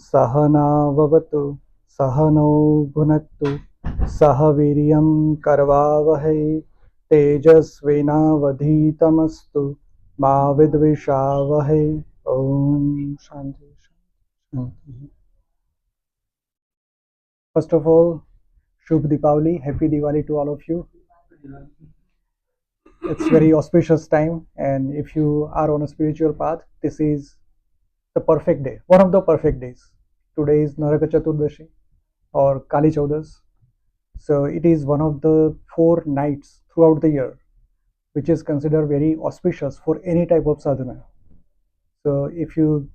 सहनाववतु सहनौ भुनक्तु सह वीर्यं करवावहै तेजस्विनावधीतमस्तु मा विद्विषावहै। शांति शांति। First of all, Shubh Deepavali, Happy Diwali to all of you. It's very auspicious time, and if you are on a spiritual path, this is the perfect day, one of the perfect days. Today is Naraka Chaturdashi or Kali Chaudas. So it is one of the 4 nights throughout the year which is considered very auspicious for any type of sadhana. So if you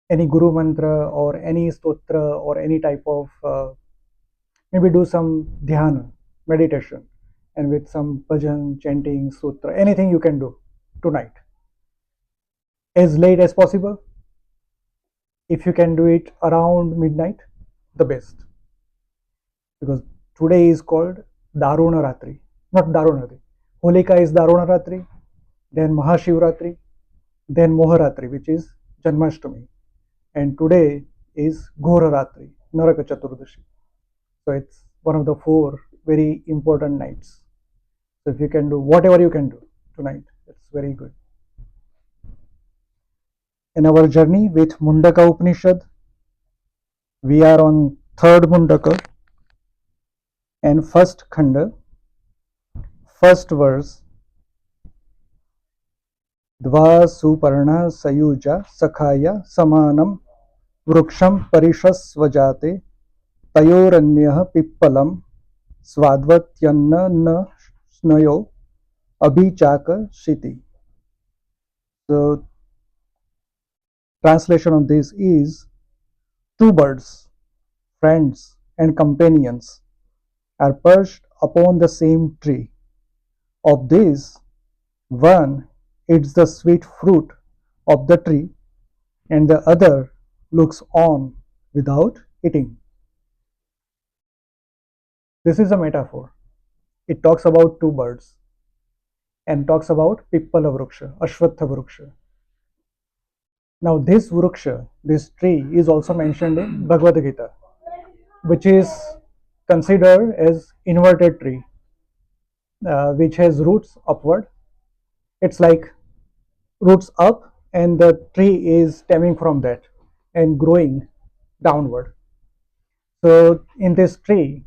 any guru mantra or any stotra or any type of maybe do some dhyana meditation and with some bhajan chanting sutra, anything you can do tonight as late as possible. If you can do it around midnight, the best, because today is called Daruna Ratri, not Daruna Ratri. Holika is Daruna Ratri, then Mahashivratri, then Moharatri, which is Janmashtami, and today is Ghora Ratri, Naraka Chaturdashi. So it's one of the 4 very important nights. So if you can do whatever you can do tonight, it's very good. In our journey with Mundaka Upanishad, we are on 3rd Mundaka and 1st Khanda, 1st verse. Dva suparna sayuja sakhaya samanam vruksham parishasvajate tayoranyah pippalam swadvatyanna na snayo abhichaka shiti. So translation of this is 2 birds, friends and companions, are perched upon the same tree. Of these, one eats the sweet fruit of the tree, and the other looks on without eating. This is a metaphor. It talks about 2 birds and talks about Pippala Vruksha, Ashwatha Vruksha. Now, this Vruksha, this tree, is also mentioned in Bhagavad Gita, which is considered as inverted tree, which has roots upward. It's like roots up, and the tree is stemming from that and growing downward. So, in this tree,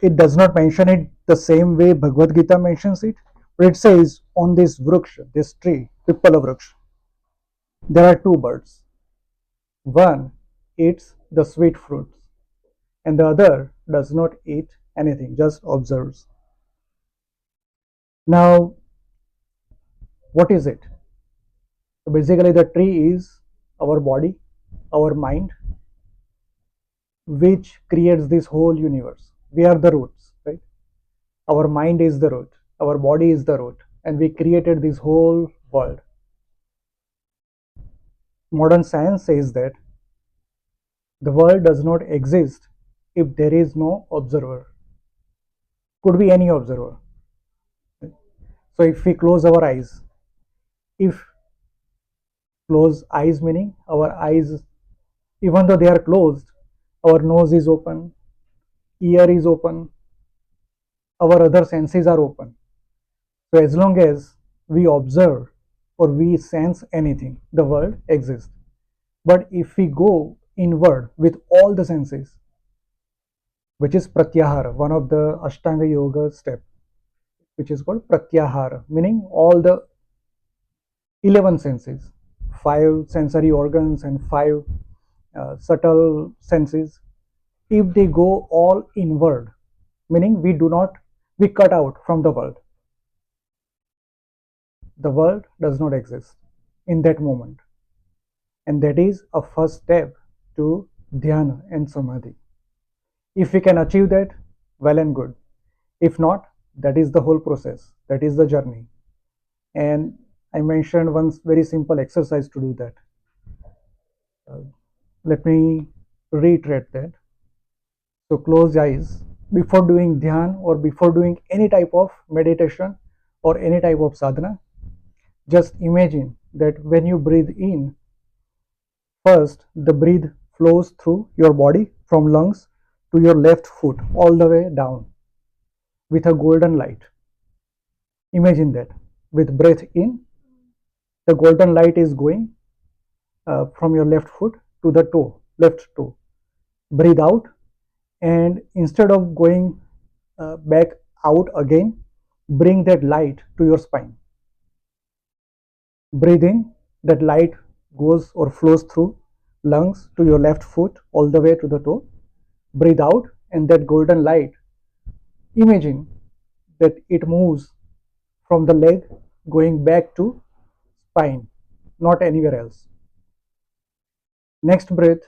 it does not mention it the same way Bhagavad Gita mentions it, but it says on this Vruksha, this tree, Pippala Vruksha, there are 2 birds. One eats the sweet fruits, and the other does not eat anything, just observes. Now, what is it? So basically, the tree is our body, our mind, which creates this whole universe. We are the roots, right? Our mind is the root, our body is the root, and we created this whole world. Modern science says that the world does not exist if there is no observer. Could be any observer. So if we close our eyes, if close eyes meaning our eyes, even though they are closed, our nose is open, ear is open, our other senses are open. So as long as we observe or we sense anything, the world exists. But if we go inward with all the senses, which is pratyahara, one of the Ashtanga Yoga step, which is called pratyahara, meaning all the 11 senses, 5 sensory organs and 5 subtle senses. If they go all inward, meaning we cut out from the world does not exist in that moment. And that is a first step to dhyana and samadhi. If we can achieve that, well and good. If not, that is the whole process, that is the journey. And I mentioned one very simple exercise to do that. Let me reiterate that. So close your eyes before doing dhyan or before doing any type of meditation or any type of sadhana. Just imagine that when you breathe in, First, the breath flows through your body from lungs to your left foot all the way down with a golden light. Imagine that. With breath in, the golden light is going from your left foot to the toe, left toe. Breathe out, and instead of going back out again, bring that light to your spine. Breathe in, that light goes or flows through lungs to your left foot all the way to the toe. Breathe out, and that golden light, imagine that it moves from the leg going back to spine, not anywhere else. Next breath,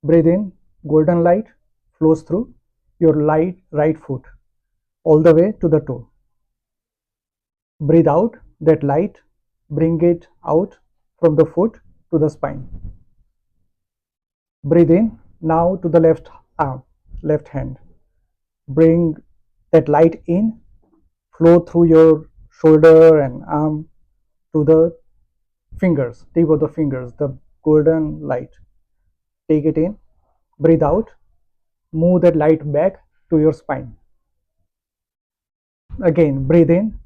breathe in, golden light flows through your right foot all the way to the toe. Breathe out, that light, bring it out from the foot to the spine. Breathe in, now to the left arm, left hand. Bring that light in, flow through your shoulder and arm to the fingers, tip of the fingers, the golden light. Take it in, breathe out, move that light back to your spine. Again, breathe in,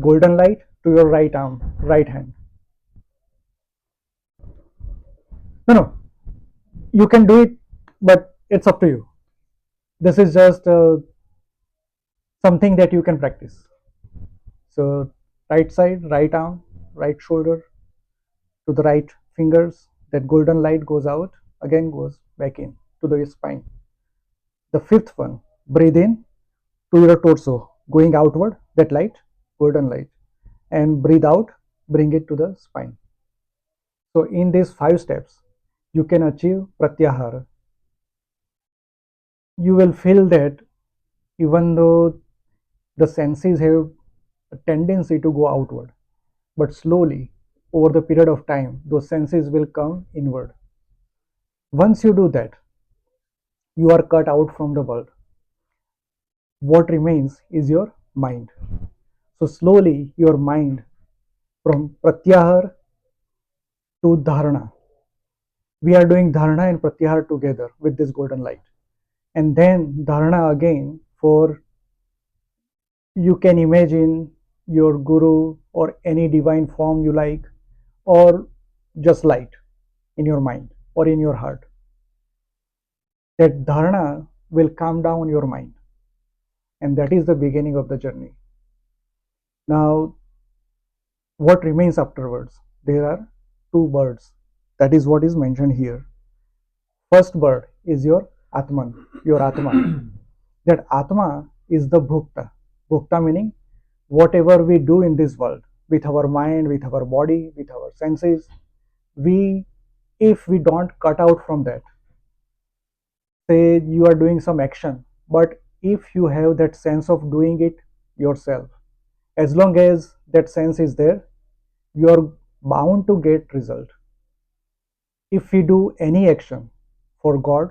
golden light to your right arm, right hand. No, you can do it, but it's up to you. This is just something that you can practice. So, right side, right arm, right shoulder to the right fingers, that golden light goes out, again goes back in to the spine. The fifth one, breathe in to your torso, going outward, that light, golden light, and breathe out, bring it to the spine. So, in these 5 steps, you can achieve pratyahara. You will feel that even though the senses have a tendency to go outward, but slowly over the period of time, those senses will come inward. Once you do that, you are cut out from the world. What remains is your mind. So slowly your mind, from pratyahar to dharana, we are doing dharana and pratyahar together with this golden light, and then dharana again for, you can imagine your guru or any divine form you like, or just light in your mind or in your heart. That dharana will calm down your mind, and that is the beginning of the journey. Now, what remains afterwards? There are two birds. That is what is mentioned here. First bird is your Atman, your Atma. That Atma is the Bhukta. Bhukta meaning whatever we do in this world, with our mind, with our body, with our senses, we, if we don't cut out from that, say you are doing some action, but if you have that sense of doing it yourself, as long as that sense is there, you are bound to get result. If we do any action for God,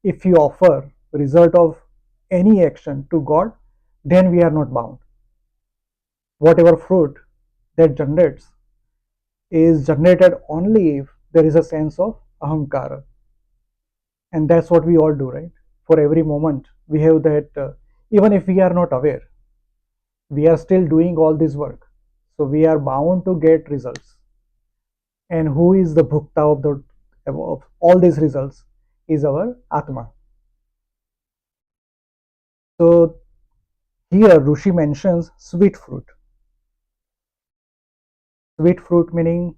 if you offer result of any action to God, then we are not bound. Whatever fruit that generates is generated only if there is a sense of ahamkara, and that's what we all do, right? For every moment we have that, even if we are not aware, we are still doing all this work, so we are bound to get results. And who is the bhukta of all these results is our atma. So here Rushi mentions sweet fruit. Sweet fruit meaning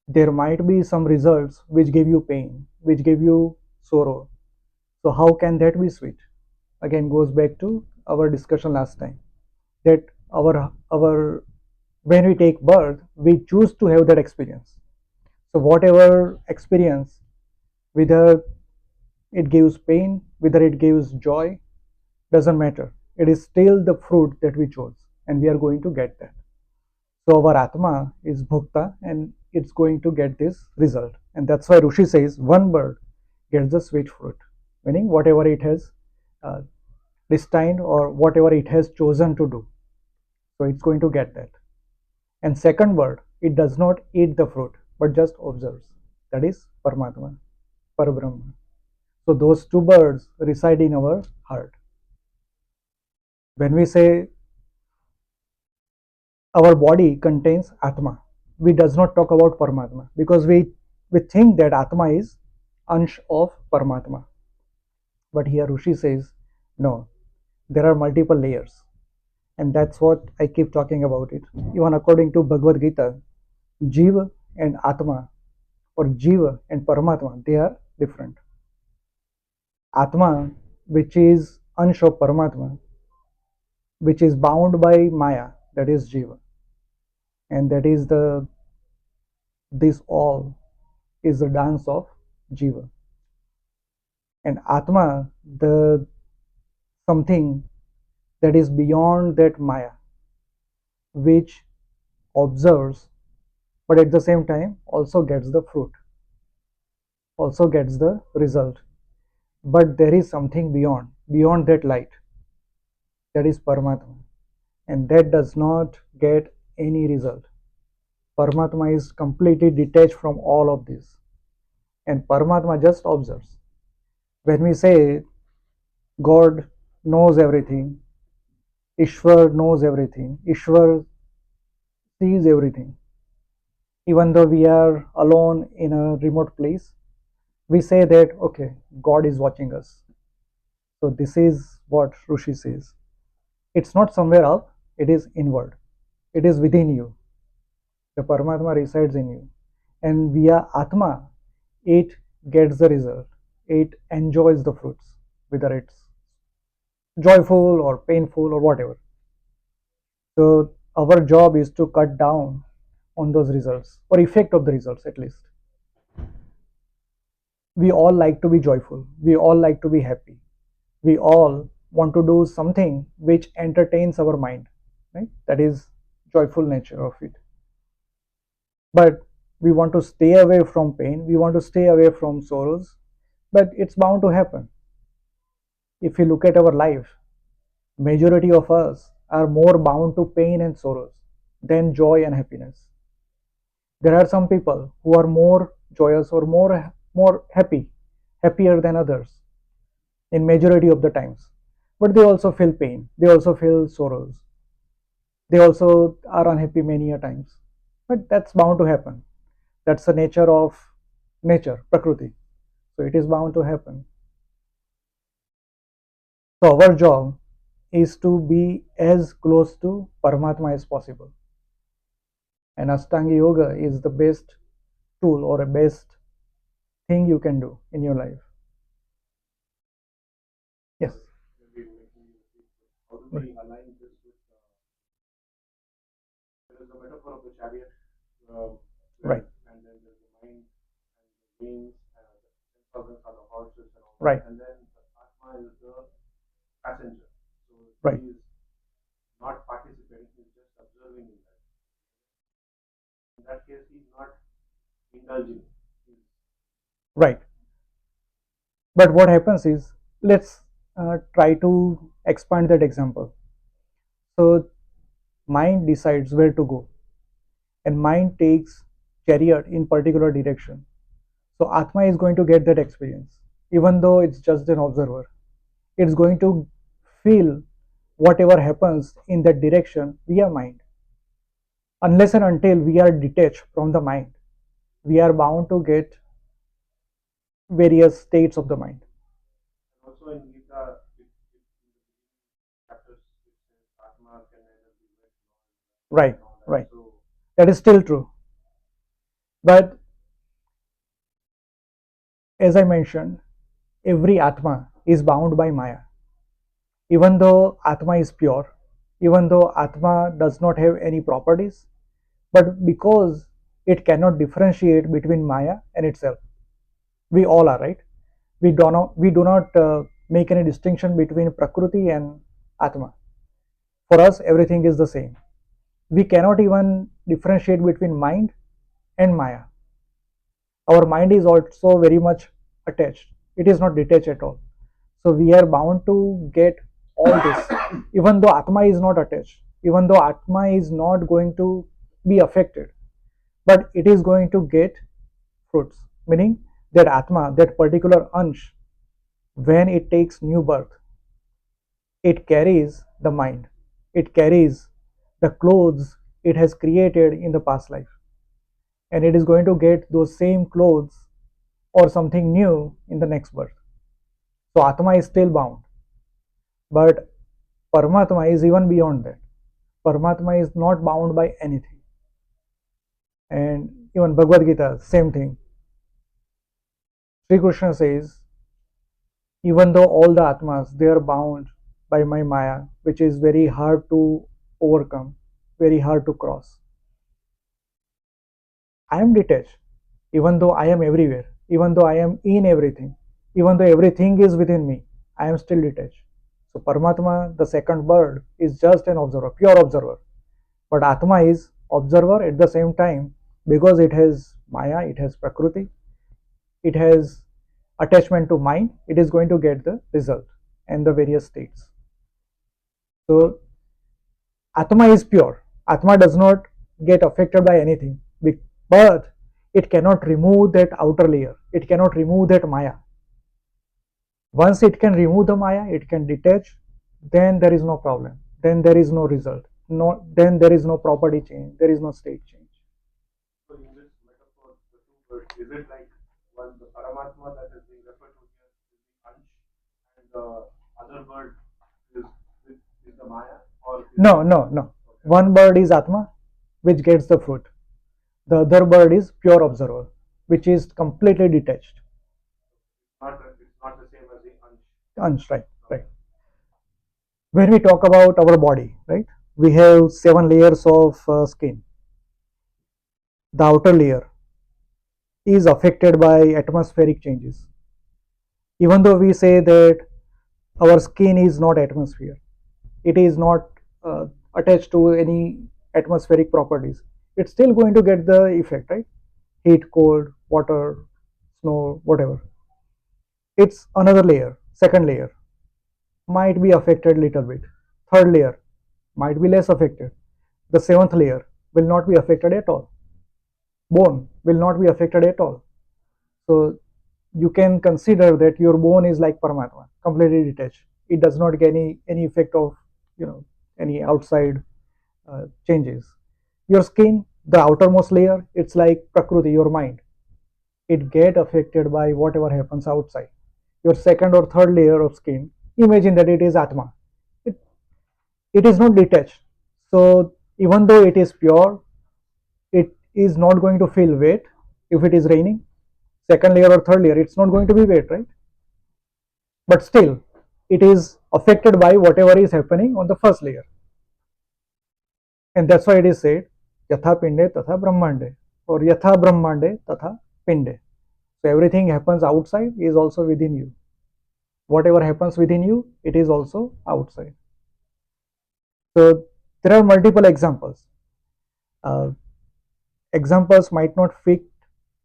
there might be some results which give you pain, which give you sorrow. So how can that be sweet? Again goes back to our discussion last time, that our when we take birth, we choose to have that experience. So whatever experience, whether it gives pain, whether it gives joy, doesn't matter. It is still the fruit that we chose, and we are going to get that. So our Atma is Bhukta, and it's going to get this result. And that's why Rushi says one bird gets the sweet fruit, meaning whatever it has uh, destined or whatever it has chosen to do. So it's going to get that. And second bird, it does not eat the fruit. but just observes. That is Paramatma, Parabrahma. So those two birds reside in our heart. When we say our body contains Atma, we does not talk about Paramatma because we think that Atma is Ansh of Paramatma. But here Rishi says, no, there are multiple layers. And that's what I keep talking about it. Even according to Bhagavad Gita, Jiva and Atma or Jiva and Paramatma, they are different. Atma, which is Ansh of Paramatma, which is bound by Maya, that is Jiva. And that is this all is the dance of Jiva. And Atma, the something that is beyond that Maya, which observes, but at the same time also gets the fruit, also gets the result. But there is something beyond that light, that is Paramatma, and that does not get any result. Paramatma is completely detached from all of this, and Paramatma just observes. When we say God knows everything, Ishwar knows everything, Ishwar sees everything, even though we are alone in a remote place, we say that okay, God is watching us. So this is what Rishi says. It's not somewhere up, it is inward. It is within you. The Paramatma resides in you. And via Atma, it gets the result. It enjoys the fruits, whether it's joyful or painful or whatever. So our job is to cut down on those results or effect of the results at least. We all like to be joyful. We all like to be happy. We all want to do something which entertains our mind, right? That is joyful nature of it. But we want to stay away from pain, we want to stay away from sorrows, but it's bound to happen. If you look at our life, majority of us are more bound to pain and sorrows than joy and happiness. There are some people who are more joyous or more happier than others in majority of the times, but they also feel pain, they also feel sorrows, they also are unhappy many a times, but that's bound to happen. That's the nature of nature, prakriti. So it is bound to happen. So our job is to be as close to Paramatma as possible. And Ashtanga Yoga is the best tool or a best thing you can do in your life. Yes. How do we align this with there is a metaphor of the chariot, right? And then there's the mind and the wings, and the 10,000 are the horses and all. Right. And then the Atma is the passenger. So right. He is not participating, he is just observing in that. In that case, he is not indulging. Right. But what happens is, let's try to expand that example. So mind decides where to go, and mind takes chariot in particular direction. So Atma is going to get that experience, even though it's just an observer. It's going to feel whatever happens in that direction via mind. Unless and until we are detached from the mind, we are bound to get various states of the mind. Also in Gita, chapters, Atma can neither be right, right. So that is still true. But as I mentioned, every Atma is bound by Maya. Even though Atma is pure, even though Atma does not have any properties, but because it cannot differentiate between Maya and itself. We all are, right? We do not make any distinction between Prakriti and Atma. For us, everything is the same. We cannot even differentiate between mind and Maya. Our mind is also very much attached. It is not detached at all. So we are bound to get all this, even though Atma is not attached, even though Atma is not going to be affected. but it is going to get fruits, meaning that Atma, that particular Ansh, when it takes new birth, it carries the mind, it carries the clothes it has created in the past life, and it is going to get those same clothes or something new in the next birth. So Atma is still bound, but Paramatma is even beyond that. Paramatma is not bound by anything. And even Bhagavad Gita, same thing. Sri Krishna says, even though all the Atmas they are bound by my Maya, which is very hard to overcome, very hard to cross, I am detached. Even though I am everywhere, even though I am in everything, even though everything is within me, I am still detached. So Paramatma, the second bird, is just an observer, pure observer. But Atma is observer at the same time because it has Maya, it has Prakriti, it has attachment to mind, it is going to get the result and the various states. So Atma is pure. Atma does not get affected by anything, but it cannot remove that outer layer. It cannot remove that Maya. Once it can remove the Maya, it can detach, then there is no problem. Then there is no result. No, then there is no property change. There is no state change. So in this metaphor, the two birds, is it like one the Paramatma that is being referred to here is the Ansh and the other bird is is the Maya or is No, no, no. okay. One bird is Atma, which gets the fruit. The other bird is pure observer, which is completely detached. It's not the same as the Ansh. Ansh, right, right. When we talk about our body, right, we have 7 layers of skin. The outer layer is affected by atmospheric changes. Even though we say that our skin is not atmosphere, it is not attached to any atmospheric properties, it's still going to get the effect, right? Heat, cold, water, snow, whatever. It's another layer, second layer might be affected little bit, third layer might be less affected, the seventh layer will not be affected at all, bone will not be affected at all. So you can consider that your bone is like Paramatma, completely detached. It does not get any effect of any outside changes. Your skin, the outermost layer, it's like Prakriti, your mind. It get affected by whatever happens outside. Your second or third layer of skin, imagine that it is Atma. It, it is not detached. So even though it is pure, it is not going to feel wet if it is raining. Second layer or third layer, it's not going to be wet, right? But still, it is affected by whatever is happening on the first layer. And that's why it is said, Yatha Pinde Tatha Brahmande, or Yatha Brahmande Tatha Pinde. So everything happens outside is also within you. Whatever happens within you, it is also outside. So there are multiple examples. Uh, Examples might not fit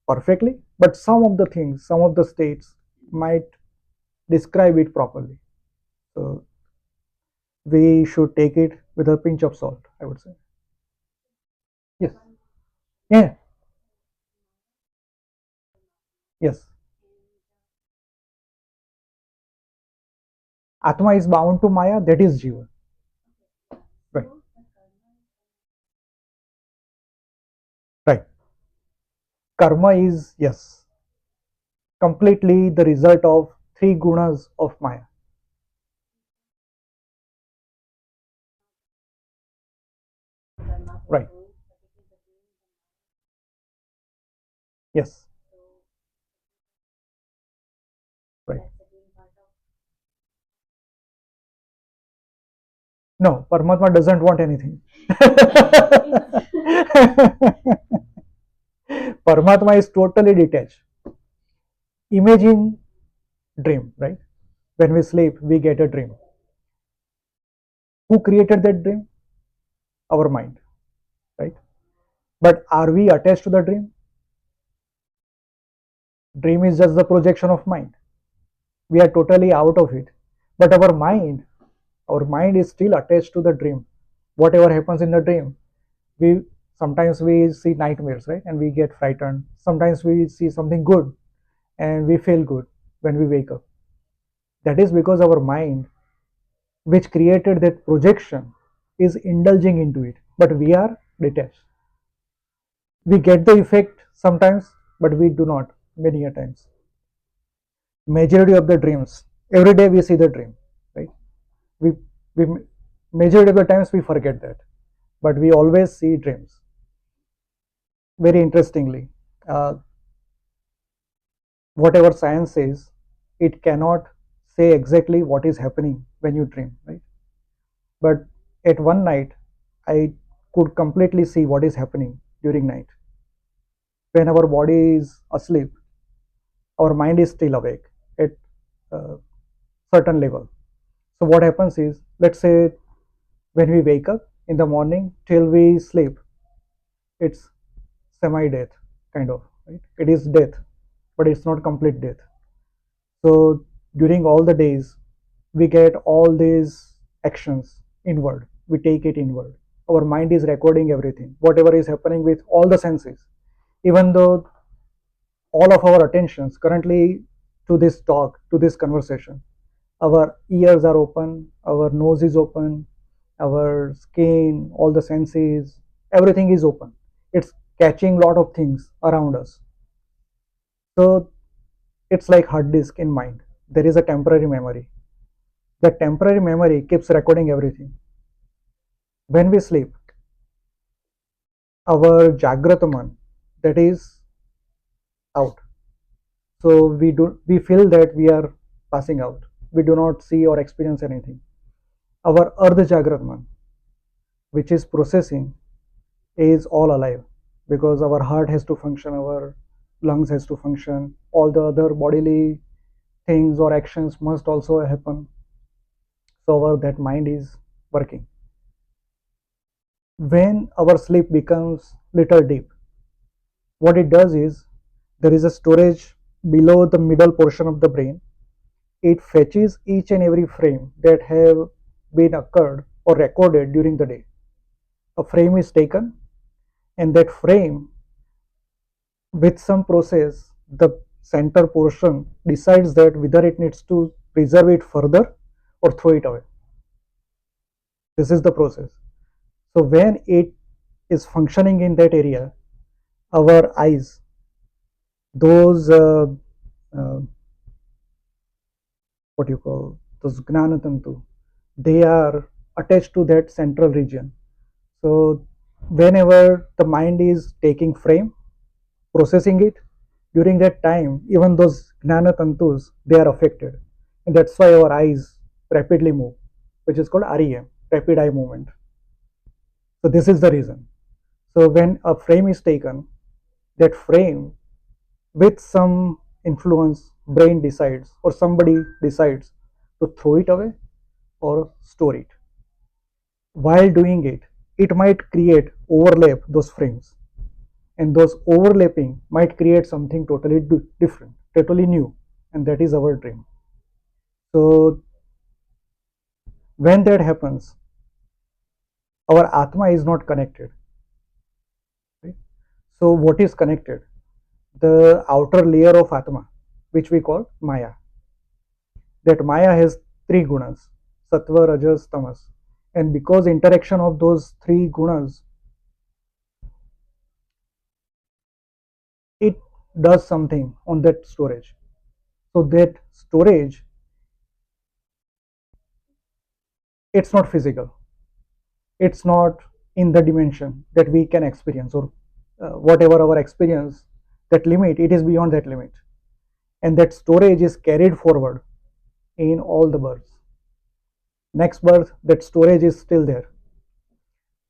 perfectly, but some of the things, some of the states might describe it properly. So we should take it with a pinch of salt, I would say. Yes. Yeah. Yes. Atma is bound to Maya, that is Jiva. Right. Right. Karma is, yes, completely the result of three gunas of Maya. Right. Yes. Right. No, Paramatma doesn't want anything. Paramatma is totally detached. Imagine dream, right? When we sleep, we get a dream. Who created that dream? Our mind, right? But are we attached to the dream? Dream is just the projection of mind. We are totally out of it. But our mind is still attached to the dream. Whatever happens in the dream, we Sometimes we see nightmares, right? And we get frightened. Sometimes we see something good and we feel good when we wake up. That is because our mind, which created that projection, is indulging into it. But we are detached. We get the effect sometimes, but we do not many a times. Majority of the dreams, every day we see the dream, right? We majority of the times we forget that, but we always see dreams. Very interestingly, uh, whatever science says, it cannot say exactly what is happening when you dream, right? But at one night, I could completely see what is happening during night. When our body is asleep, our mind is still awake at a certain level. So what happens is, let's say when we wake up in the morning till we sleep, it's semi-death kind of, right? It is death, but it's not complete death. So during all the days, we get all these actions inward. We take it inward. Our mind is recording everything, whatever is happening with all the senses. Even though all of our attentions currently to this talk, to this conversation, our ears are open, our nose is open, our skin, all the senses, everything is open. It's catching a lot of things around us. So it's like hard disk in mind. There is a temporary memory. The temporary memory keeps recording everything. When we sleep, our Jagrataman, that is out. So we feel that we are passing out. We do not see or experience anything. Our Ardha Jagratman, which is processing, is all alive because our heart has to function, our lungs has to function, all the other bodily things or actions must also happen. So our that mind is working. When our sleep becomes little deep, what it does is there is a storage below the middle portion of the brain. It fetches each and every frame that have been occurred or recorded during the day. A frame is taken, and that frame, with some process, the center portion decides that whether it needs to preserve it further or throw it away. This is the process. So when it is functioning in that area, our eyes, those uh, what you call those gnanatantu, they are attached to that central region. So whenever the mind is taking frame, processing it, during that time, even those gnanatantus, they are affected. And that's why our eyes rapidly move, which is called REM, rapid eye movement. So this is the reason. So when a frame is taken, that frame with some influence, brain decides or somebody decides to throw it away or store it. While doing it, it might create overlap those frames, and those overlapping might create something totally different, totally new, and that is our dream. So when that happens, our atma is not connected, right? So what is connected? The outer layer of atma, which we call maya. That maya has three gunas: sattva, rajas, tamas. And because interaction of those three gunas, it does something on that storage. So that storage, it's not physical, it's not in the dimension that we can experience, or whatever our experience, that limit, it is beyond that limit. And that storage is carried forward in all the births. Next birth, that storage is still there.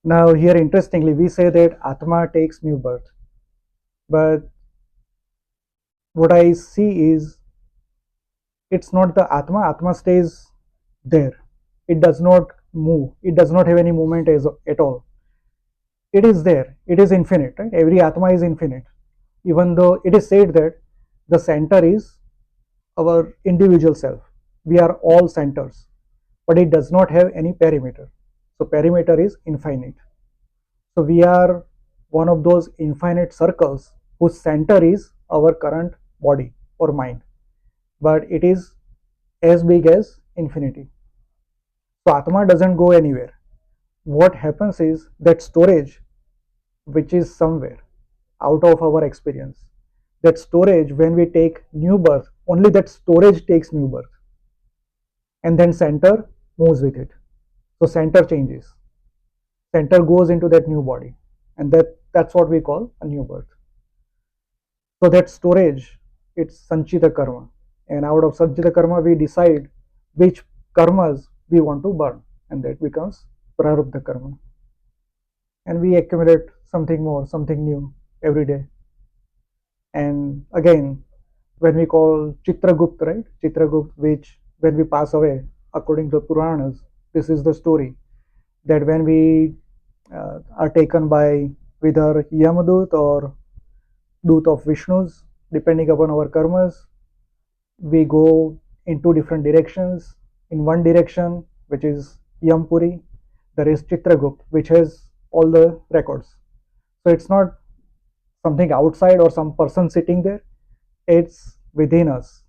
Now here interestingly, we say that atma takes new birth, but what I see is, it's not the atma stays there. It does not move, it does not have any movement at all. It is there, it is infinite, right? Every atma is infinite, even though it is said that the center is our individual self. We are all centers, but it does not have any perimeter. So perimeter is infinite. So we are one of those infinite circles whose center is our current body or mind, but it is as big as infinity. So Atma doesn't go anywhere. What happens is that storage, which is somewhere out of our experience, that storage, when we take new birth, only that storage takes new birth, and then center moves with it. So center changes, center goes into that new body, and that's what we call a new birth. So that storage, it's sanchita karma, and out of sanchita karma we decide which karmas we want to burn, and that becomes prarabdha karma, and we accumulate something more, something new every day. And again, when we call Chitragupt, right? Chitragupt, which when we pass away, according to Puranas, this is the story that when we are taken by either Yamadut or Dut of Vishnu's, depending upon our karmas, we go in two different directions. In one direction, which is Yampuri, there is Chitragupt, which has all the records. So it's not something outside or some person sitting there, it's within us.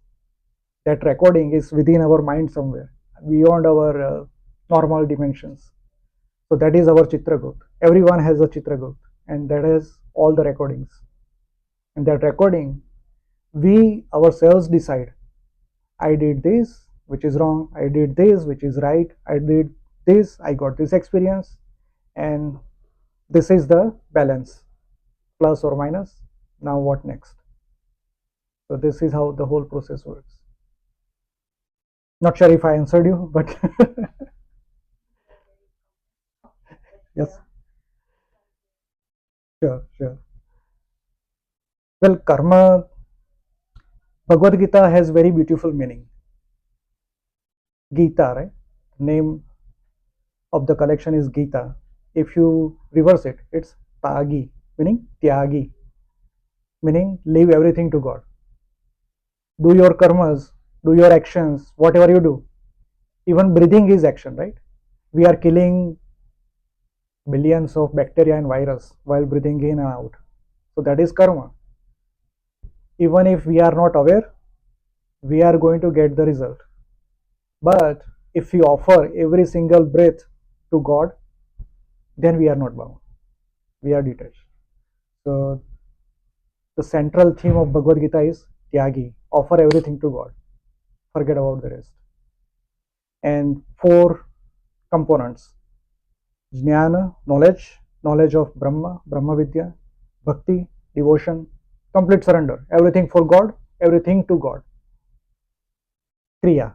That recording is within our mind somewhere, beyond our normal dimensions. So that is our Chitragut. Everyone has a Chitragut, and that has all the recordings. And that recording, we ourselves decide, I did this, which is wrong, I did this, which is right, I did this, I got this experience, and this is the balance, plus or minus. Now what next? So this is how the whole process works. Not sure if I answered you, but yes, sure, sure. Well, karma, Bhagavad Gita has very beautiful meaning. Gita, right? Name of the collection is Gita. If you reverse it, it's Tagi, meaning Tyagi, meaning leave everything to God. Do your karmas, do your actions, whatever you do. Even breathing is action, right? We are killing billions of bacteria and virus while breathing in and out. So that is karma. Even if we are not aware, we are going to get the result. But if we offer every single breath to God, then we are not bound. We are detached. So the central theme of Bhagavad Gita is Tyagi, offer everything to God, forget about the rest. And four components: Jnana, knowledge, knowledge of Brahma, Brahma Vidya, Bhakti, devotion, complete surrender, everything for God, everything to God. Kriya,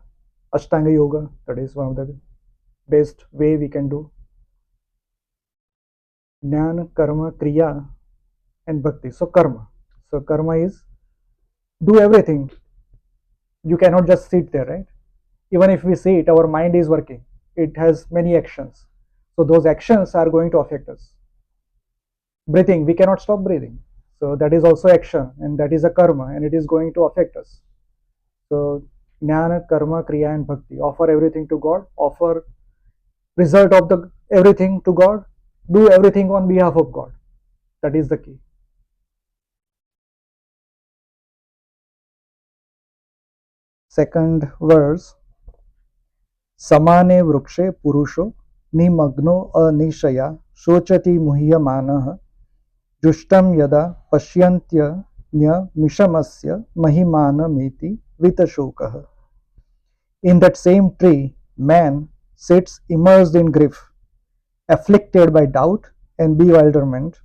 Ashtanga Yoga, that is one of the best way we can do. Jnana, Karma, Kriya, and Bhakti. So karma. So karma is do everything. You cannot just sit there, right? Even if we sit, our mind is working. It has many actions. So those actions are going to affect us. Breathing, we cannot stop breathing. So that is also action, and that is a karma, and it is going to affect us. So jnana, karma, kriya, and bhakti. Offer everything to God. Offer result of the everything to God. Do everything on behalf of God. That is the key. Second verse. समाने वृक्षे पुरुषो निमग्नो अनिशया शोचति मुह्यमानः जुष्टं यदा पश्यन्त्यन्यमिषमस्य महिमानमेति वितशोकः. In that same tree, man sits immersed in grief, afflicted by doubt and bewilderment.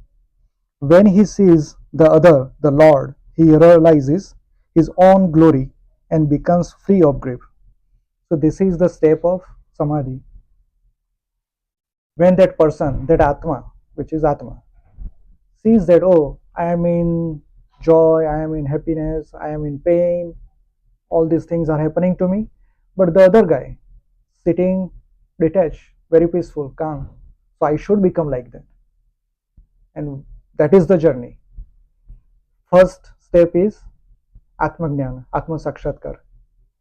When he sees the other, the Lord, he realizes his own glory and becomes free of grief. So, this is the step of samadhi. When that person, that Atma, which is Atma, sees that, oh, I am in joy, I am in happiness, I am in pain, all these things are happening to me, but the other guy sitting detached, very peaceful, calm. So I should become like that. And that is the journey. First step is Atma Jnana, Atma Sakshatkar,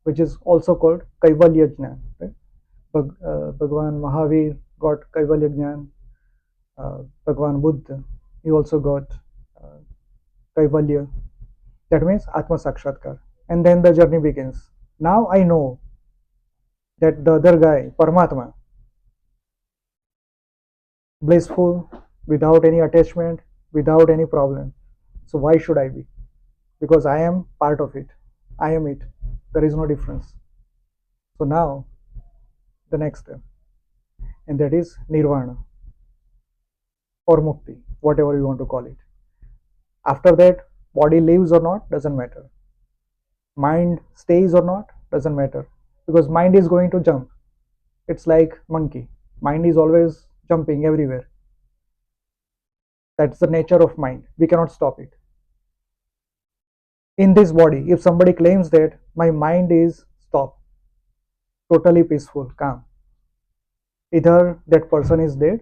which is also called Kaivalya Jnana. Right? Bhagwan Mahavir got Kaivalya Jnana, Bhagwan Buddha. He also got uh, Kaivalya. That means Atma Sakshatkar. And then the journey begins. Now I know that the other guy, Paramatma, blissful, without any attachment, without any problem. So why should I be? Because I am part of it. I am it. There is no difference. So now the next step, and that is Nirvana or Mukti, whatever you want to call it. After that, body leaves or not doesn't matter. Mind stays or not doesn't matter, because mind is going to jump. It's like monkey. Mind is always jumping everywhere. That's the nature of mind. We cannot stop it. In this body, if somebody claims that my mind is stopped, totally peaceful, calm, either that person is dead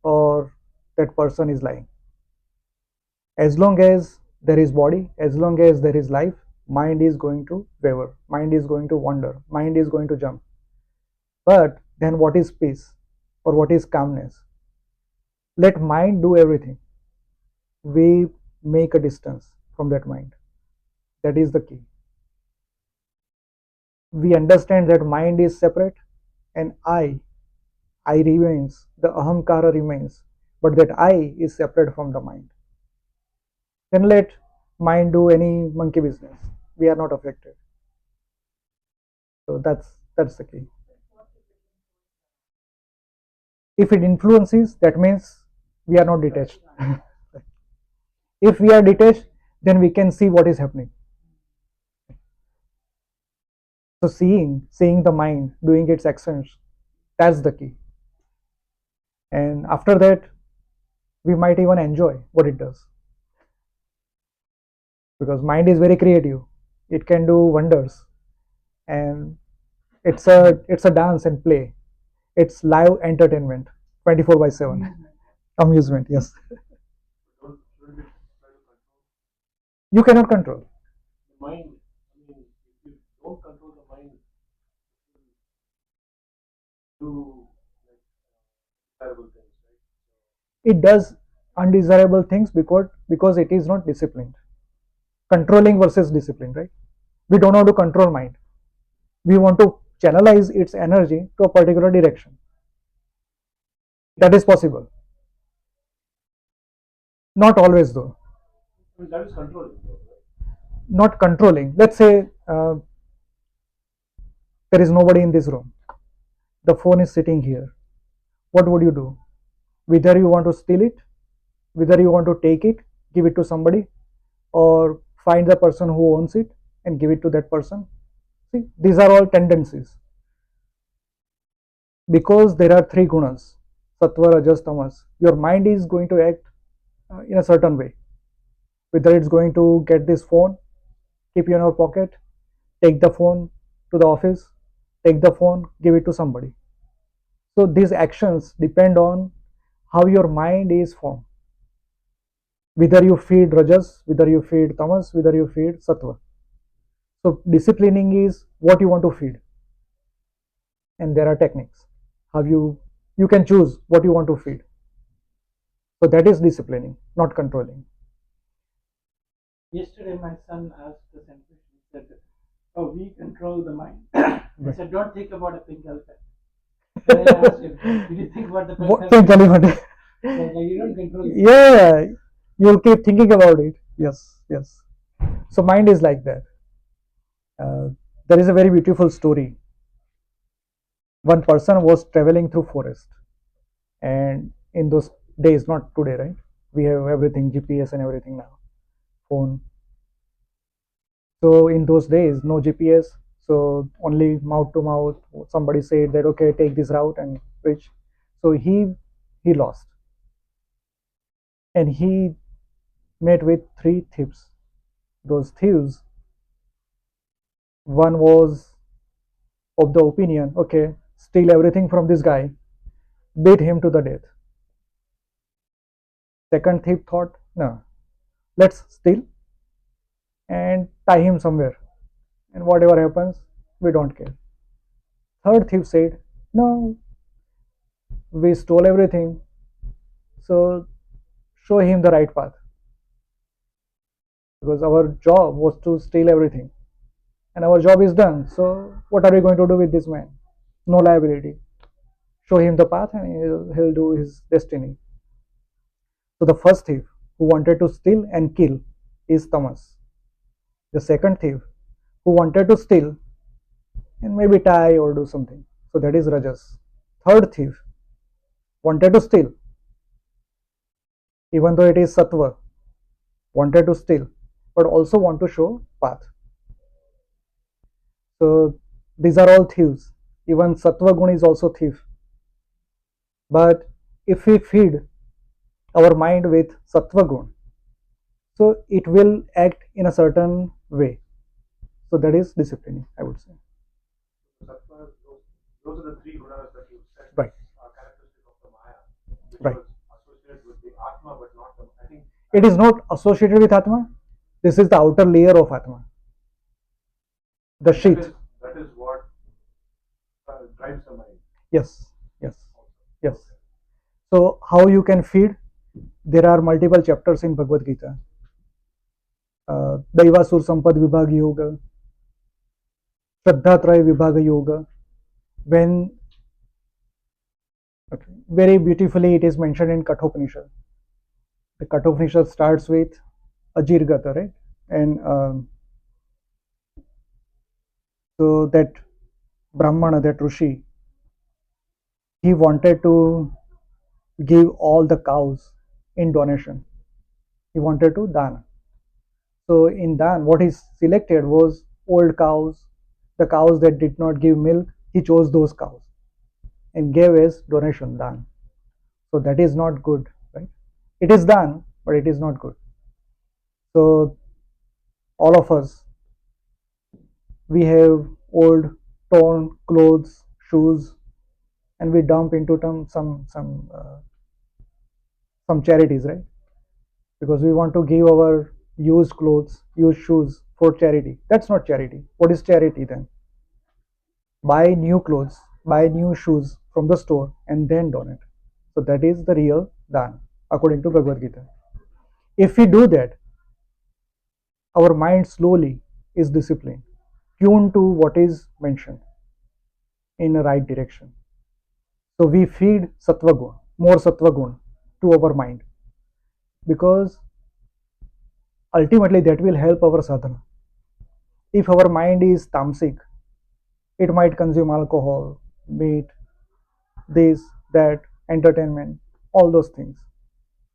or that person is lying. As long as there is body, as long as there is life, mind is going to waver, mind is going to wander, mind is going to jump. But then what is peace or what is calmness? Let mind do everything. We make a distance from that mind. That is the key. We understand that mind is separate and I remains, the ahamkara remains, but that I is separate from the mind. Then let mind do any monkey business. We are not affected. So that's the key. If it influences, that means we are not detached. If we are detached, then we can see what is happening. So seeing the mind doing its actions, that's the key. And after that, we might even enjoy what it does, because mind is very creative. It can do wonders, and it's a dance and play. It's live entertainment, 24 by 7. Amusement, yes. Don't we try to control You cannot control. the mind? I mean, if you don't control the mind, you do like terrible things, right? It does undesirable things because it is not disciplined. Controlling versus discipline, right? We don't want to control mind. We want to channelize its energy to a particular direction. That is possible. Not always, though. I mean, that is controlling, though, right? Not controlling. Let's say there is nobody in this room. The phone is sitting here. What would you do? Whether you want to steal it, whether you want to take it, give it to somebody, or find the person who owns it and give it to that person. See, these are all tendencies. Because there are three gunas, sattva, rajas, tamas. Your mind is going to act in a certain way. Whether it's going to get this phone, keep it in your pocket, take the phone to the office, take the phone, give it to somebody. So these actions depend on how your mind is formed. Whether you feed rajas, whether you feed tamas, whether you feed sattva. So disciplining is what you want to feed, and there are techniques. How you can choose what you want to feed. So that is disciplining, not controlling. Yesterday, my son asked the same question. He said, "Oh, we control the mind." I said, "Don't think about a pink elephant." And I asked him, "Did you think about the pink What elephant?" pink elephant? Like, you don't control it. Yeah, you'll keep thinking about it. Yes, yes. So mind is like that. There is a very beautiful story. One person was traveling through forest, and in those days, not today, right? We have everything, GPS and everything now, phone. So in those days, no GPS, so only mouth to mouth. Somebody said that okay, take this route and reach. So he lost, and he met with three thieves. Those thieves, one was of the opinion, okay, steal everything from this guy, beat him to the death. Second thief thought, no, let's steal and tie him somewhere, and whatever happens, we don't care. Third thief said, no, we stole everything, so show him the right path, because our job was to steal everything and our job is done. So what are we going to do with this man? No liability. Show him the path and he'll do his destiny. So the first thief who wanted to steal and kill is Tamas. The second thief who wanted to steal and maybe tie or do something, so that is Rajas. Third thief wanted to steal, even though it is Sattva, wanted to steal, but also want to show path. So these are all thieves. Even Sattva Gun is also thief. But if we feed our mind with Sattva Gun, so it will act in a certain way. So that is disciplining, I would say. Sattva, those are the three gunas that you said Right. are characteristic of the Maya, which Right. was associated with the Atma, but not the. I think It is not associated with Atma. This is the outer layer of Atma, the sheath. that is what drives the mind. Yes, yes, yes. So how you can feed? There are multiple chapters in Bhagavad Gita. Daivasur Sampad Vibhag Yoga, Shraddhatraya Vibhaga Yoga. When okay, very beautifully it is mentioned in Kathopanishad. The Kathopanishad starts with Ajirgata, right? And so that Brahmana, that Rishi, he wanted to give all the cows in donation. He wanted to dana. So in dan, what he selected was old cows, the cows that did not give milk. He chose those cows and gave as donation dan. So that is not good, right? It is done, but it is not good. So all of us, we have old torn clothes, shoes, and we dump into some charities, right? Because we want to give our used clothes, used shoes for charity. That's not charity. What is charity then? Buy new clothes, buy new shoes from the store, and then donate. So that is the real dan, according to Bhagavad Gita. If we do that, our mind slowly is disciplined, tuned to what is mentioned in a right direction. So we feed sattva gun, more sattva gun to our mind, because ultimately that will help our sadhana. If our mind is tamasic, it might consume alcohol, meat, this, that, entertainment, all those things,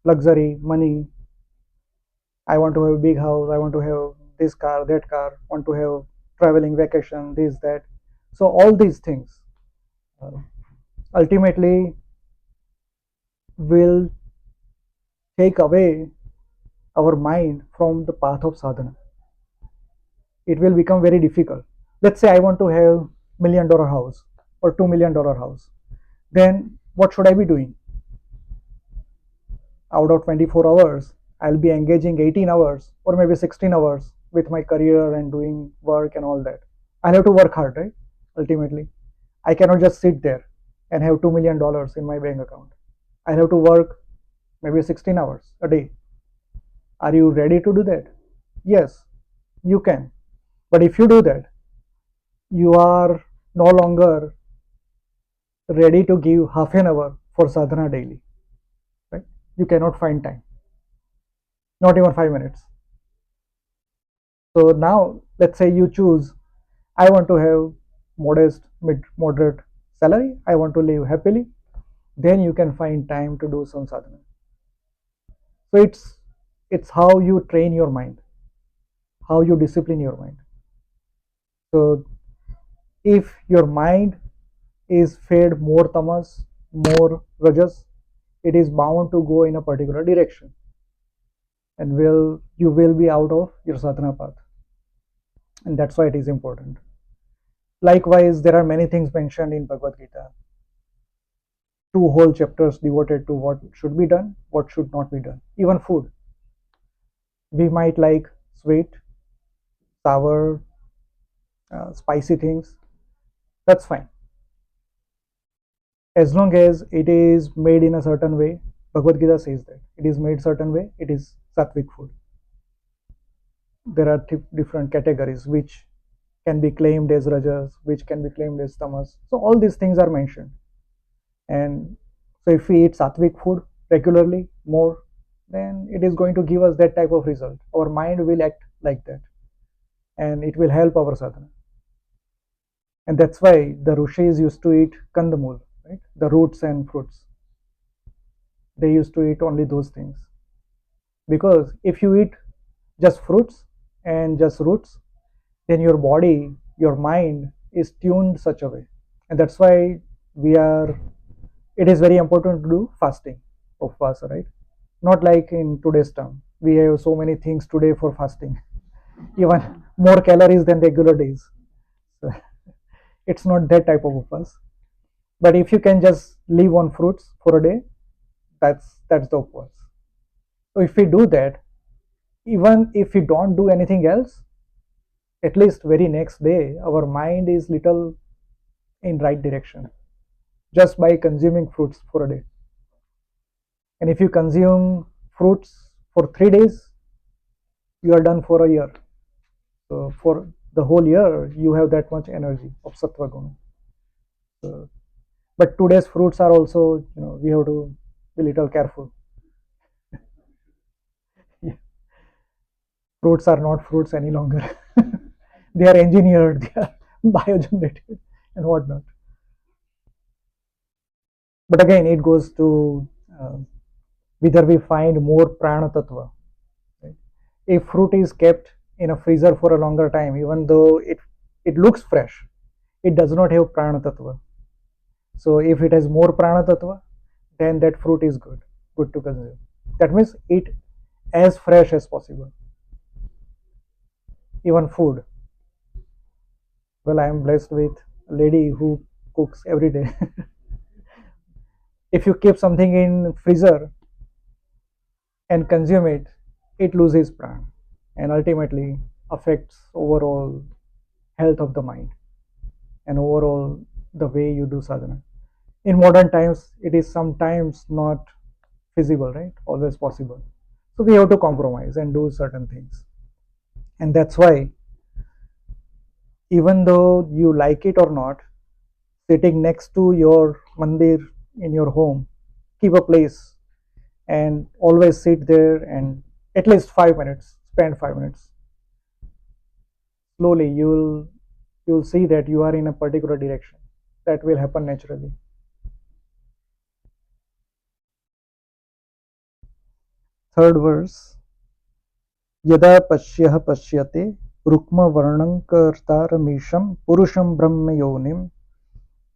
luxury, money. I want to have a big house, I want to have this car, that car, want to have traveling vacation, this, that. So all these things uh, ultimately will take away our mind from the path of sadhana. It will become very difficult. Let's say I want to have $1 million house or $2 million house. Then what should I be doing? Out of 24 hours, I'll be engaging 18 hours or maybe 16 hours with my career and doing work and all that. I'll have to work hard, right? Ultimately, I cannot just sit there and have $2 million in my bank account. I'll have to work maybe 16 hours a day. Are you ready to do that? Yes, you can. But if you do that, you are no longer ready to give half an hour for sadhana daily, right? You cannot find time, not even 5 minutes. So now, let's say you choose, I want to have modest, moderate salary, I want to live happily, then you can find time to do some sadhana. So it's how you train your mind, how you discipline your mind. So if your mind is fed more tamas, more rajas, it is bound to go in a particular direction, and you will be out of your sadhana path, and that's why it is important. Likewise, there are many things mentioned in Bhagavad Gita, two whole chapters devoted to what should be done, what should not be done. Even food, we might like sweet, sour, spicy things. That's fine as long as it is made in a certain way, Bhagavad Gita says that it is made certain way, it is sattvic food. There are different categories which can be claimed as rajas, which can be claimed as tamas. So all these things are mentioned. And so if we eat sattvic food regularly more, then it is going to give us that type of result. Our mind will act like that, and it will help our sadhana. And that's why the rishis used to eat kandamul, right? The roots and fruits. They used to eat only those things. Because if you eat just fruits and just roots, then your body, your mind is tuned such a way. And that's why it is very important to do fasting of fast, right? Not like in today's term. We have so many things today for fasting, even more calories than regular days. So it's not that type of fast. But if you can just live on fruits for a day, that's the upwards. So if we do that, even if we don't do anything else, at least very next day our mind is little in right direction just by consuming fruits for a day. And if you consume fruits for 3 days, you are done for a year. So for the whole year you have that much energy of sattva guna. So, but today's fruits are also, we have to be little careful. Fruits are not fruits any longer. They are engineered, they are biogenerated and whatnot. But again, it goes to whether we find more prana tattva. Right? If fruit is kept in a freezer for a longer time, even though it looks fresh, it does not have prana tattva. So if it has more prana tattva, then that fruit is good to consume. That means eat as fresh as possible. Even food. Well, I am blessed with a lady who cooks every day. If you keep something in freezer and consume it, it loses prana and ultimately affects overall health of the mind and overall the way you do sadhana. In modern times, it is sometimes not feasible, right? Always possible. So we have to compromise and do certain things. And that's why, even though you like it or not, sitting next to your mandir in your home, keep a place and always sit there and at least 5 minutes, spend 5 minutes. Slowly you'll see that you are in a particular direction. That will happen naturally. Third verse. यदा पश्यः पश्यते रुक्मवर्णङ्कर्तारमीशं पुरुषं ब्रह्मयोनिं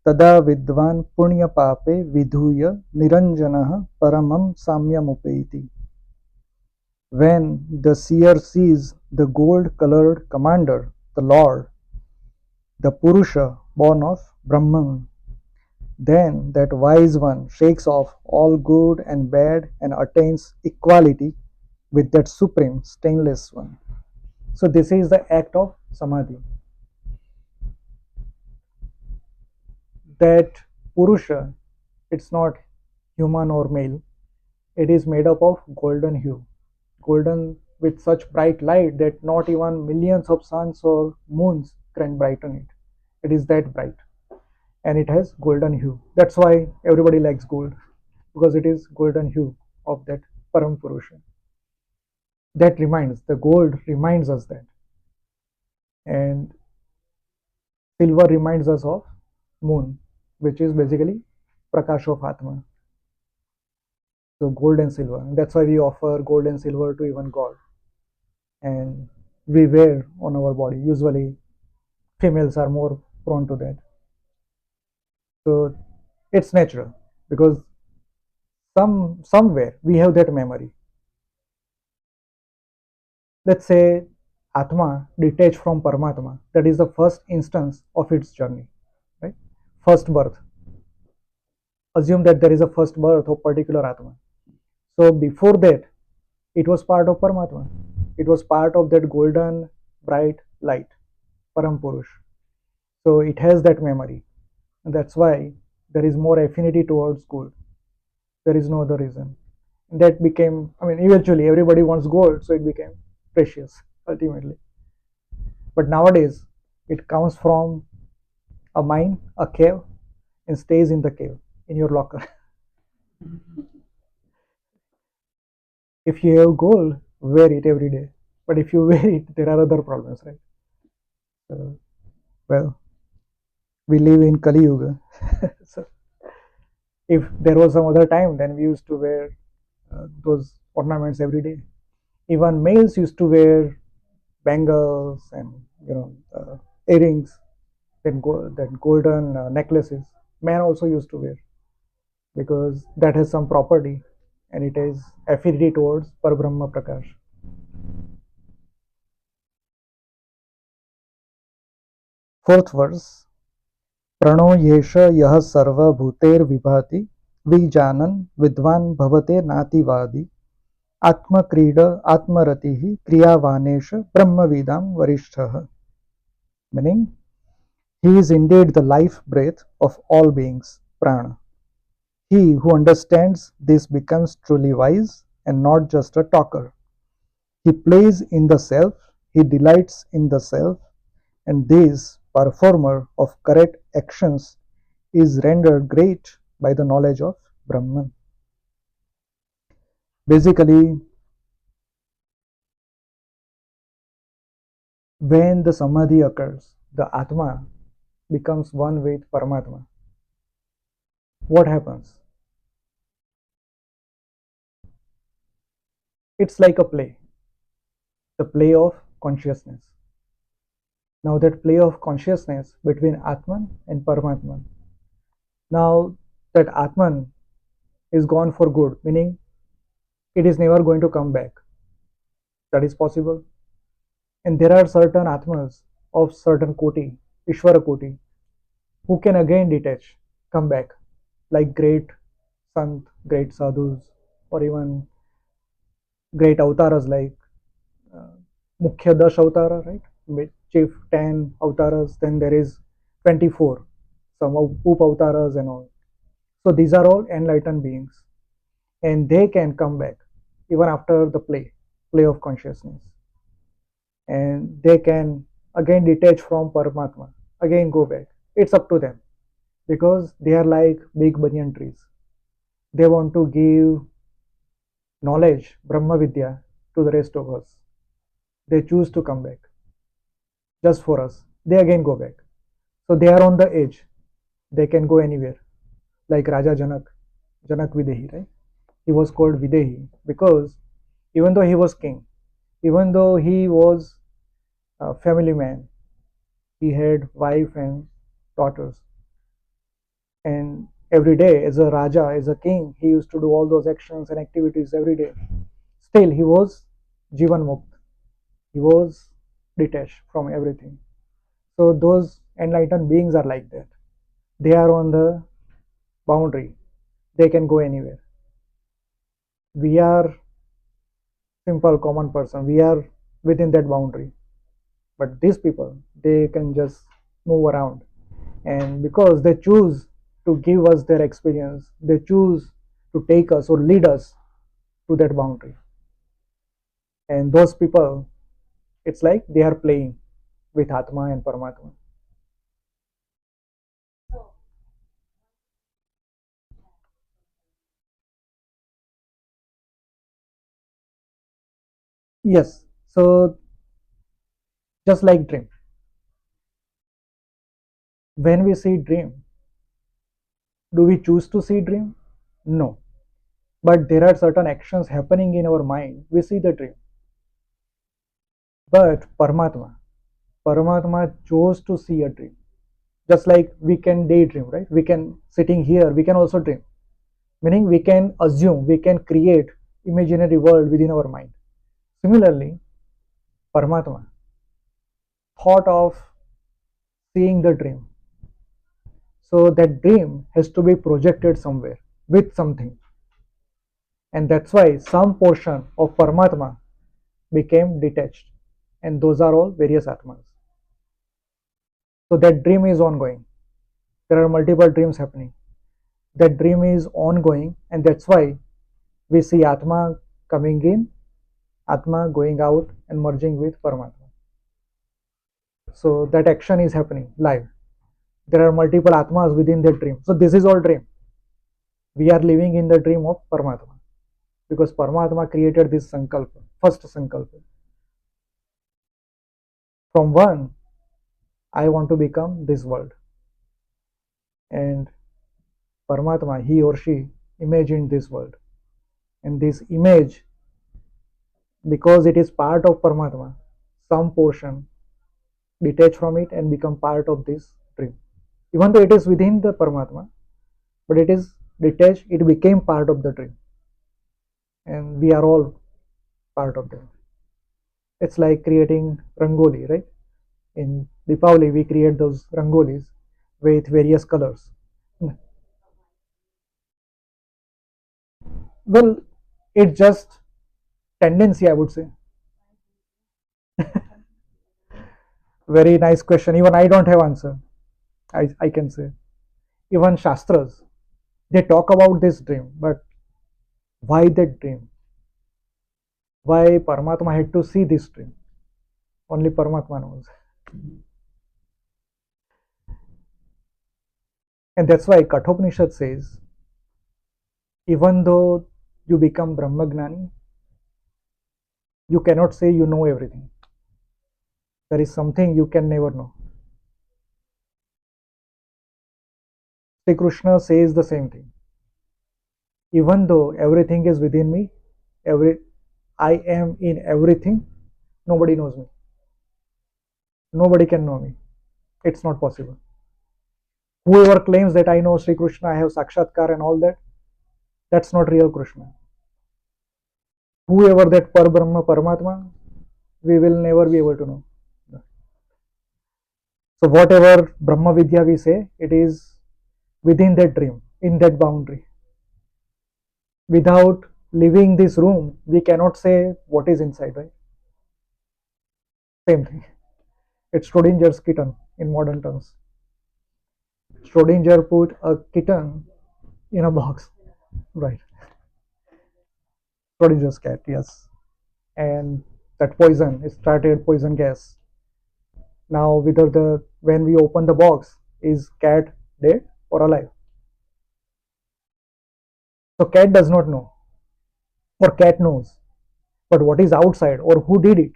तदा विद्वान् पुण्यपापे विधूय निरञ्जनः परमं साम्यमुपैति. When the seer sees the gold-colored commander, the Lord, the Purusha born of Brahman, then that wise one shakes off all good and bad and attains equality with that supreme stainless one. So this is the act of samadhi. That Purusha, it's not human or male, it is made up of golden hue. Golden with such bright light that not even millions of suns or moons can brighten it. It is that bright. And it has golden hue. That's why everybody likes gold, because it is golden hue of that Param Purusha. The gold reminds us that. And silver reminds us of moon, which is basically Prakash of Atma. So gold and silver. And that's why we offer gold and silver to even God. And we wear on our body. Usually females are more prone to that. So it's natural, because somewhere we have that memory. Let's say Atma detached from Paramatma. That is the first instance of its journey, right? First birth. Assume that there is a first birth of particular Atma. So before that, it was part of Paramatma. It was part of that golden bright light, Param Purush. So it has that memory. And that's why there is more affinity towards gold. There is no other reason. That became, I mean, eventually everybody wants gold, so it became precious ultimately. But nowadays, it comes from a mine, a cave, and stays in the cave in your locker. If you have gold, wear it every day. But if you wear it, there are other problems, right? So, well, we live in Kali Yuga. So if there was some other time, then we used to wear those ornaments every day. Even males used to wear bangles and earrings, then golden necklaces. Men also used to wear because that has some property and it is affinity towards Parabrahma Prakash. Fourth verse. प्रणो येष यः सर्वभूतेर्विभाति विजानन् विद्वान् भवते नातिवादी आत्मक्रीड आत्मरतिः क्रियावानेश ब्रह्मविदां वरिष्ठः. Meaning, he is indeed the life breath of all beings, prana. He who understands this becomes truly wise and not just a talker. He plays in the self, he delights in the self, and this performer of correct actions is rendered great by the knowledge of Brahman. Basically, when the samadhi occurs, the Atma becomes one with Paramatma. What happens? It's like a play, the play of consciousness. Now, that play of consciousness between Atman and Paramatman. Now, that Atman is gone for good, meaning it is never going to come back. That is possible. And there are certain Atmas of certain Koti, Ishvara Koti, who can again detach, come back, like great Sant, great sadhus, or even great avtaras like uh, Mukhya Dash Avtara, right? Chief 10 avtaras, then there is 24, some Up avtaras and all. So these are all enlightened beings, and they can come back even after the play of consciousness, and they can again detach from Paramatma, again go back. It's up to them because they are like big banyan trees. They want to give knowledge, Brahma Vidya, to the rest of us. They choose to come back just for us. They again go back. So they are on the edge. They can go anywhere. Like Raja Janak, Janak Videhi, right? He was called Videhi because even though he was king, even though he was a family man, he had wife and daughters. And every day, as a Raja, as a king, he used to do all those actions and activities every day. Still, he was Jivan Mukt. He was detached from everything. So those enlightened beings are like that. They are on the boundary. They can go anywhere. We are simple common person. We are within that boundary. But these people, they can just move around. And because they choose to give us their experience, they choose to take us or lead us to that boundary. And those people, it's like they are playing with Atma and Paramatma. Yes. So just like dream. When we see dream, do we choose to see dream? No. But there are certain actions happening in our mind. We see the dream. But Paramatma chose to see a dream. Just like we can daydream, right? We can sitting here, we can also dream. Meaning we can assume, we can create imaginary world within our mind. Similarly, Paramatma thought of seeing the dream. So that dream has to be projected somewhere with something. And that's why some portion of Paramatma became detached. And those are all various Atmas. So that dream is ongoing. There are multiple dreams happening. That dream is ongoing, and that's why We see Atma coming in, Atma going out and merging with Paramatma. So that action is happening live. There are multiple Atmas within the dream. So this is all dream. We are living in the dream of Paramatma because Paramatma created this sankalpa, first sankalpa. From one, I want to become this world. And Paramatma, he or she, imagined this world. And this image, because it is part of Paramatma, some portion detach from it and become part of this dream. Even though it is within the Paramatma, but it is detached, it became part of the dream. And we are all part of them. It's like creating rangoli, right? In Deepavali, we create those rangolis with various colors. Well, it's just tendency, I would say. Very nice question. Even I don't have answer. I can say. Even Shastras, they talk about this dream, but why that dream? Why Paramatma had to see this dream? Only Paramatma knows. And that's why Kathopanishad says, even though you become Brahmagnani, you cannot say you know everything. There is something you can never know. Sri Krishna says the same thing. Even though everything is within me, I am in everything, nobody knows me. Nobody can know me. It's not possible. Whoever claims that I know Sri Krishna, I have Sakshatkar and all that, that's not real Krishna. Whoever that Par Brahma Paramatma, we will never be able to know. So whatever Brahma Vidya we say, it is within that dream, in that boundary. Without leaving this room, we cannot say what is inside, right? Same thing. It's Schrodinger's kitten in modern terms. Schrodinger put a kitten in a box, right? Schrodinger's cat, yes. And that poison, it started poison gas. Now, whether when we open the box, is cat dead or alive? So cat does not know, or cat knows. But what is outside or who did it?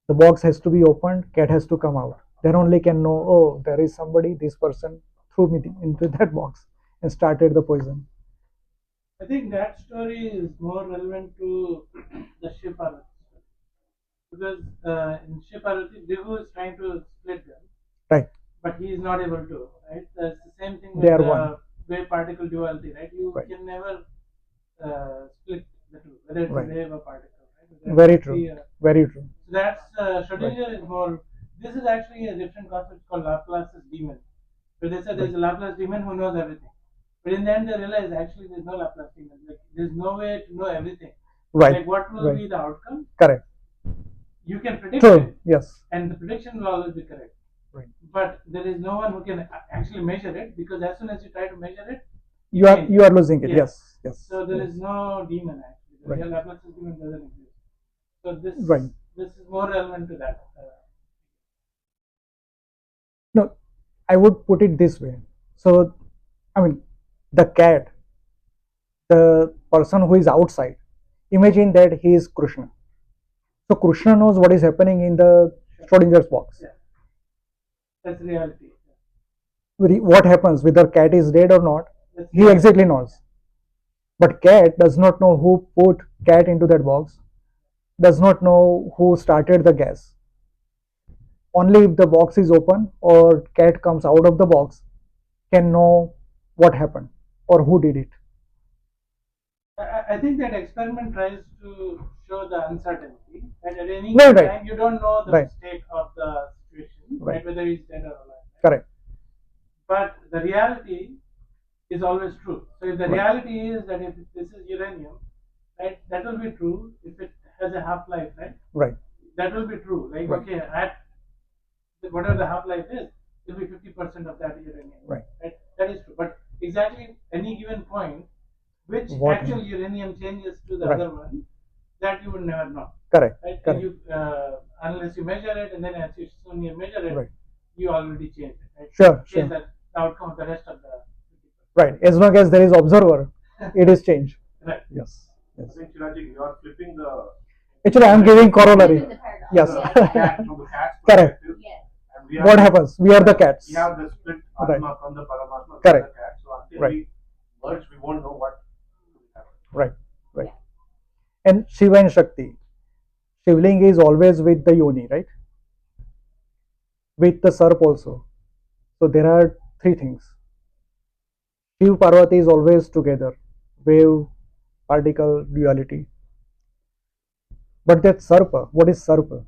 The box has to be opened, cat has to come out. Then only can know, oh, there is somebody, this person threw me into that box and started the poison. I think that story is more relevant to the Shiv Parvati story. Because in Shiv Parvati, Vibhu is trying to split them, Right. but he is not able to, right? That's the same thing They with are the one. wave particle duality, right? You Right. can never split the two, whether it's Right. a wave or particle, right? Very true. Very true. So that's Schrodinger is more. This is actually a different concept called Laplace's demon, where they said there's a Laplace demon who knows everything. But in the end, they realize actually there's no Laplace demon. Like, there's no way to know everything. Right. Like what will Right. be the outcome? Correct. You can predict True. it, Yes. and the prediction will always be correct. Right. But there is no one who can actually measure it because as soon as you try to measure it, You are losing it. Yeah. Yes. Yes. So there yes. is no demon actually. The Right. real Laplace's demon doesn't exist. So Right. this is more relevant to that. No, I would put it this way. So, I mean, the cat, the person who is outside, imagine that he is Krishna. So Krishna knows what is happening in the Schrodinger's box. Yeah. That's reality. What happens, whether cat is dead or not, That's he reality. exactly knows. But cat does not know who put cat into that box, does not know who started the gas. Only if the box is open or cat comes out of the box can know what happened or who did it. I think that experiment tries to show the uncertainty, and at any Right, given right. time you don't know the Right. state of the situation, Right. right? Whether he's dead or alive. Right? Correct. But the reality is always true. So if the Right. reality is that if this is uranium, right, that will be true if it has a half life, right? Right. That will be true. Like Right. okay, at whatever the half life is, it will be 50% of that uranium. Right. Right. That is true. But exactly any given point, which What? actual uranium changes to the Right. other one, that you would never know. Correct. Right? And Correct. you, unless you measure it, and then as soon you measure it, Right. you already change it. Right? Sure. Change Sure. the outcome of the rest of the. Right. As long as there is observer, it is changed. Right. Yes. I Yes. think Shiraji, you are flipping the. Actually, I am giving corollary. From the paradox. Yes. Cat from the cat's Correct. perspective. Yes. And we What happens? We are the cats. We have the split Right. Atma from the Paramatma Correct. from the cat. So until Right. we merge, we won't know what will happen. Right. Right. And Shiva and Shakti. Shivling is always with the yoni, right? With the sarp also. So there are three things. Shiv Parvati is always together. Wave, particle, duality. But that sarpa, what is sarpa?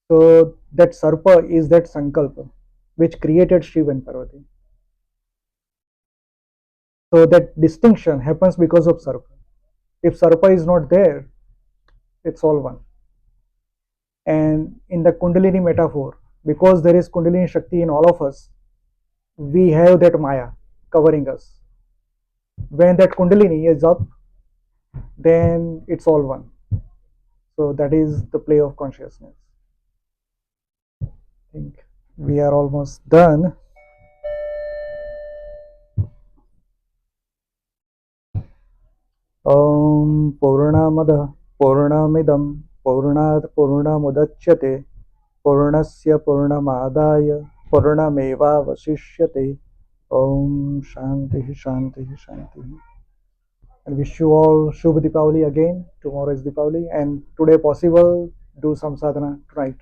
So that sarpa is that sankalpa which created Shiv and Parvati. So that distinction happens because of sarpa. If sarpa is not there, it's all one. And in the Kundalini metaphor, because there is Kundalini Shakti in all of us, we have that Maya covering us. When that Kundalini is up, then it's all one. So that is the play of consciousness. I think we are almost done. Purnamada Purnamidam Purnat Purnamudachyate Purnasya Purnamadaya Purnameva Vasishyate. Shanti Shanti Shanti. And wish you all Shubh Deepavali again. Tomorrow is Deepavali, and today possible do some sadhana tonight.